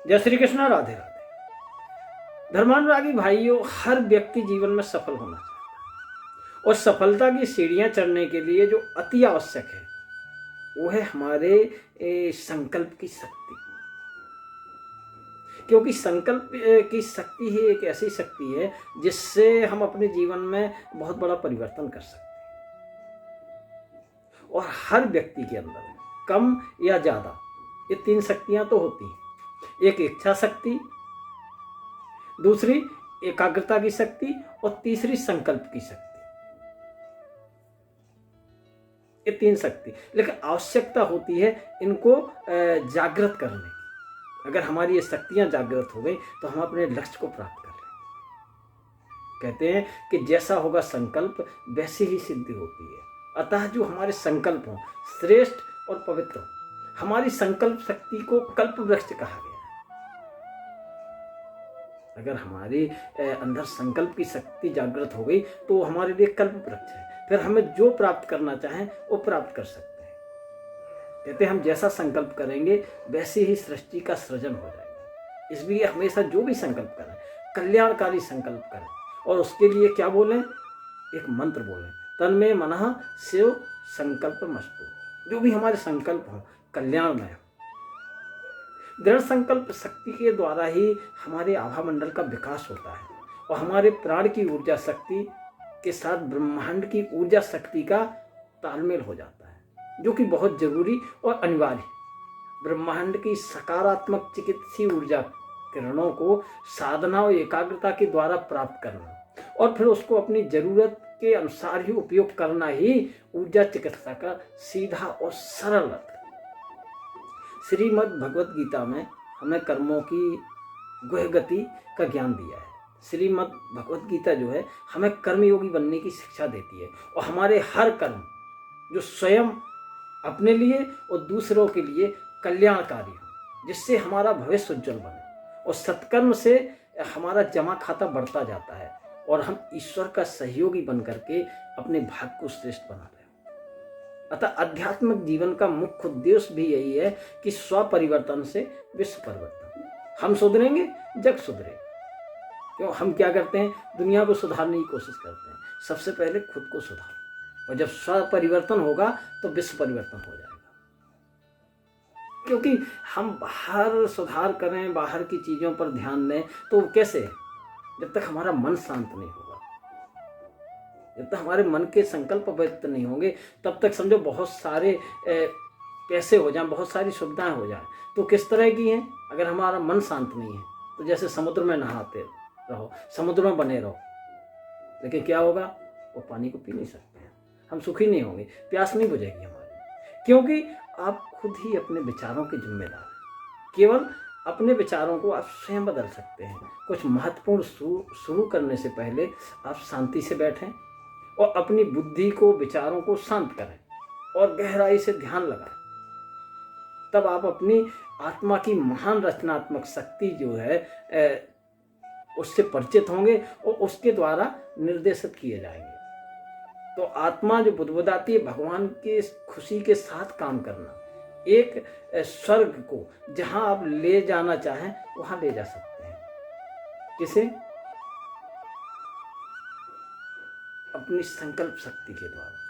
जय श्री कृष्ण, राधे राधे। धर्मानुरागी भाइयों, हर व्यक्ति जीवन में सफल होना चाहता है और सफलता की सीढ़ियां चढ़ने के लिए जो अति आवश्यक है वो है हमारे संकल्प की शक्ति। क्योंकि संकल्प की शक्ति ही एक ऐसी शक्ति है जिससे हम अपने जीवन में बहुत बड़ा परिवर्तन कर सकते हैं। और हर व्यक्ति के अंदर कम या ज्यादा ये 3 शक्तियां तो होती हैं। एक इच्छा शक्ति, दूसरी एकाग्रता की शक्ति और तीसरी संकल्प की शक्ति। ये 3 शक्ति, लेकिन आवश्यकता होती है इनको जागृत करने की। अगर हमारी ये शक्तियां जागृत हो गई तो हम अपने लक्ष्य को प्राप्त कर लेंगे। कहते हैं कि जैसा होगा संकल्प वैसी ही सिद्धि होती है। अतः जो हमारे संकल्प हों श्रेष्ठ और पवित्र हों। हमारी संकल्प शक्ति को कल्प वृक्ष कहा गया है। अगर हमारे अंदर संकल्प की शक्ति जागृत हो गई तो हमारे लिए कल्प वृक्ष है। फिर हमें जो प्राप्त करना चाहें वो प्राप्त कर सकते हैं। कहते हैं हम जैसा संकल्प करेंगे वैसे ही सृष्टि का सृजन हो जाएगा। इसलिए हमेशा जो भी संकल्प करें कल्याणकारी संकल्प करें और उसके लिए क्या बोलें, एक मंत्र बोलें, तन्मे मनः शिव संकल्पमस्तु। जो भी हमारे संकल्प हो कल्याणमय हो। दृढ़ संकल्प शक्ति के द्वारा ही हमारे आभा मंडल का विकास होता है और हमारे प्राण की ऊर्जा शक्ति के साथ ब्रह्मांड की ऊर्जा शक्ति का तालमेल हो जाता है, जो कि बहुत जरूरी और अनिवार्य है। ब्रह्मांड की सकारात्मक चिकित्सीय ऊर्जा किरणों को साधना और एकाग्रता के द्वारा प्राप्त करना और फिर उसको अपनी जरूरत के अनुसार ही उपयोग करना ही ऊर्जा चिकित्सा का सीधा और सरल अर्थ है। श्रीमद् भगवत गीता में हमें कर्मों की गुह गति का ज्ञान दिया है। श्रीमद् भगवत गीता जो है हमें कर्मयोगी बनने की शिक्षा देती है और हमारे हर कर्म जो स्वयं अपने लिए और दूसरों के लिए कल्याणकारी हो, जिससे हमारा भविष्य उज्जवल बने। और सत्कर्म से हमारा जमा खाता बढ़ता जाता है और हम ईश्वर का सहयोगी बन करके अपने भाग्य को श्रेष्ठ बना रहे हैं। अतः आध्यात्मिक जीवन का मुख्य उद्देश्य भी यही है कि स्व परिवर्तन से विश्व परिवर्तन। हम सुधरेंगे जग सुधरेगा। क्यों हम क्या करते हैं, दुनिया को सुधारने की कोशिश करते हैं। सबसे पहले खुद को सुधारो और जब स्व परिवर्तन होगा तो विश्व परिवर्तन हो जाएगा। क्योंकि हम बाहर सुधार करें, बाहर की चीजों पर ध्यान दें तो कैसे, जब तक हमारा मन शांत नहीं होगा, जब तक हमारे मन के संकल्प व्यक्त नहीं होंगे तब तक समझो बहुत सारे पैसे हो जाएं, बहुत सारी सुविधाएं हो जाएं, तो किस तरह की हैं। अगर हमारा मन शांत नहीं है तो जैसे समुद्र में नहाते रहो, समुद्र में बने रहो, लेकिन क्या होगा, वो पानी को पी नहीं सकते हैं, हम सुखी नहीं होंगे, प्यास नहीं बुझेगी हमारी। क्योंकि आप खुद ही अपने विचारों के जिम्मेदार हैं। केवल अपने विचारों को आप स्वयं बदल सकते हैं। कुछ महत्वपूर्ण शुरू करने से पहले आप शांति से बैठें और अपनी बुद्धि को, विचारों को शांत करें और गहराई से ध्यान लगाएं। तब आप अपनी आत्मा की महान रचनात्मक शक्ति जो है उससे परिचित होंगे और उसके द्वारा निर्देशित किए जाएंगे। तो आत्मा जो बुदबुदाती है, भगवान की खुशी के साथ काम करना, एक स्वर्ग को जहां आप ले जाना चाहें वहां ले जा सकते हैं। किसे, अपनी संकल्प शक्ति के द्वारा।